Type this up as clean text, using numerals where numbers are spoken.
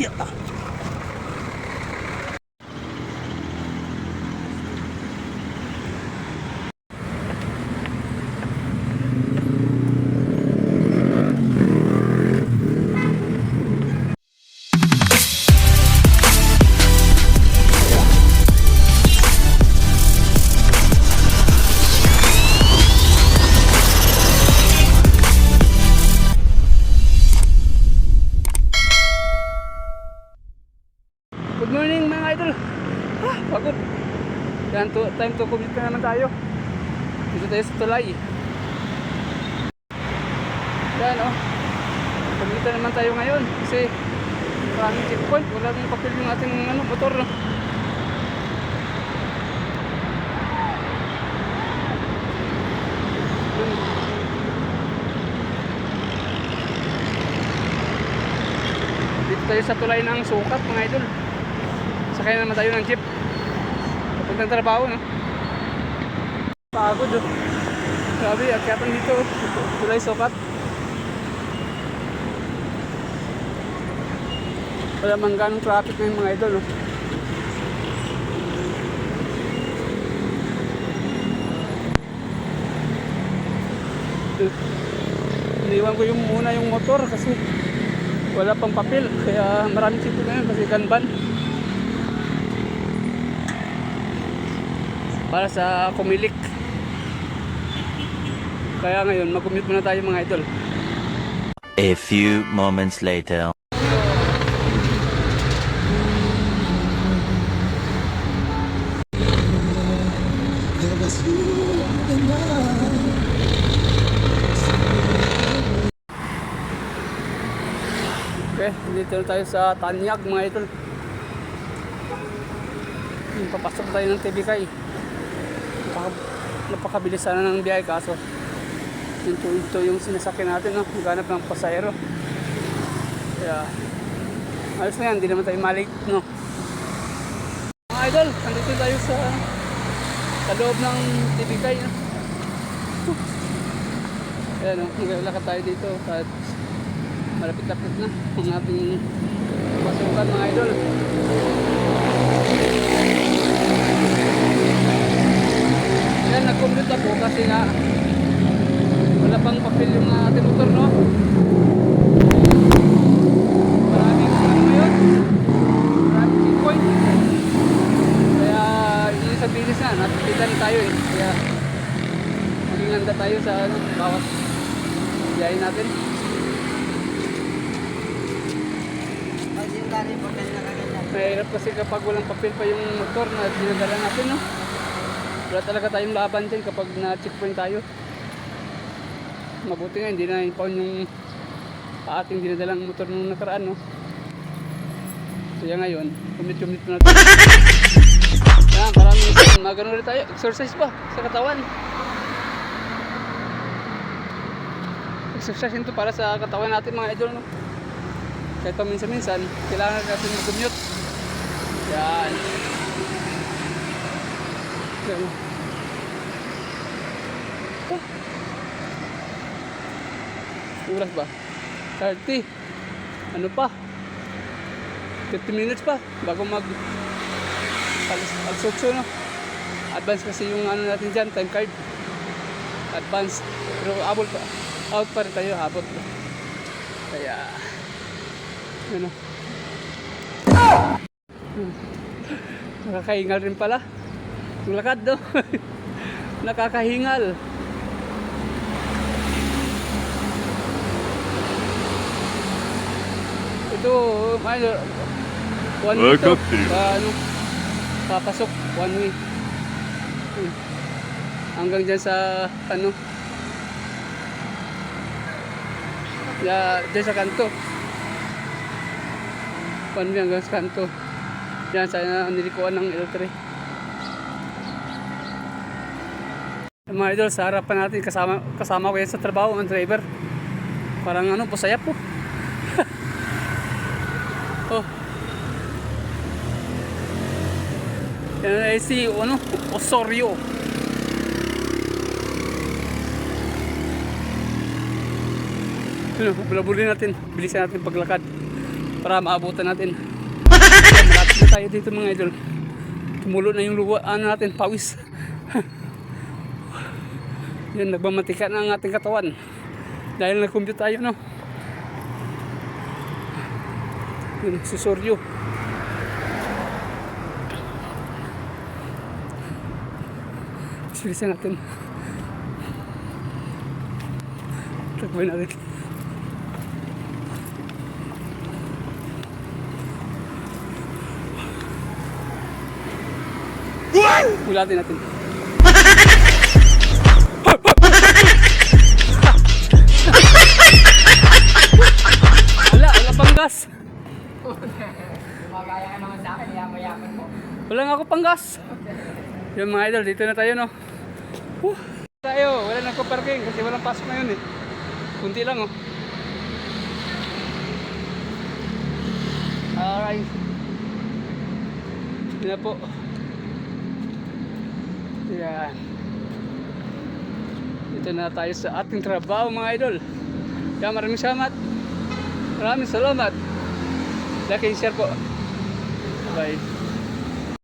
Yeah. Good morning mga idol. Pagod. Yan, time to commute na naman tayo. Dito tayo sa tulay. Yan commute na naman tayo ngayon kasi maraming checkpoint. Wala nang papel yung ating motor. Dito tayo sa tulay ng Sukat mga idol. Sakay naman tayo ng jeep papuntang trabaho, no? Pagod, grabe, akyatan dito, tulay Sukat. Wala man ganong traffic ngayon mga idol, no? Iniwan ko muna yung motor kasi wala pang papel, kaya maraming sito ngayon kasi kanban para sa kumilik. Kaya ngayon mag-commute muna tayo mga idol. A few moments later. Okay, dito na tayo sa Tanyag mga idol. Papasok tayo ng TBK. Napakabilis sana ng biyahe kaso ito yung sinasakyan natin, no? Maghanap ng pasahero. Kaya ayos na yan, hindi naman tayo malik, no? Mga idol, nandito tayo sa loob ng TBK, no? Kaya maglalakad tayo dito kahit malapit-lapit na ang ating pasukan mga idol. Yan, nag-commute ako kasi nga wala pang papel yung ating motor, no? Maraming ngayon, maraming checkpoint, kaya yung sa bilis na natipita na tayo kaya maging handa tayo sa bawat biyahe natin. Mahirap kasi kapag walang papel pa yung motor na dinadala natin, no? Wala talaga tayong laban dyan kapag na-checkpoint tayo. Mabuti nga hindi na ipawn yung ating dinadalang motor nung nakaraan, no? Kaya ngayon, commute na natin. Yan, maraming magano rin tayo. Exercise pa sa katawan. Exercise ito para sa katawan natin mga idol, no? Kahit minsan-minsan, kailangan natin mag-commute. Yan. Yan. Oras ba? 30. Ano pa? 50 minutes pa bago mag alas 8, no? Advance kasi yung ano natin dyan, time card. Advance. Pero abol pa. Out pa rin tayo, habot. Kaya ano? Nakakahingal rin pala. Yung lakad, no? Nakakahingal. Ito, one way to. Papasok, one way. Hanggang dyan sa, dyan sa kanto. One way hanggang sa kanto. Yan, sa nilikuan ng L3. Mga idol, sa harapan natin, kasama ko yan sa trabaho, ang driver. Parang pasaya po. Oh. Yan ay si Osorio. Bulabulin natin, bilisan natin paglakad. para maabutan natin. Ayan, malapit na tayo dito mga idol. Tumulo na yung luwa, natin, pawis. Yan, nagmamantika na ang ating katawan. Dahil nag-compute tayo, no? Yun, si Soryo. Bilisan natin. Takboy natin. Ulatin natin. Wala pang gas. Magaya ka naman sa akin, yaman mo. Wala nga ako pang gas. Yung mga idol, dito na tayo, no? Tayo, wala nang parking kasi walang pasok na yun eh. Kunti lang, oh. Alright. Hindi na po. Yan. Dito na tayo sa ating trabaho mga idol. Kaya maraming salamat. Maraming salamat. Like and share po. Bye.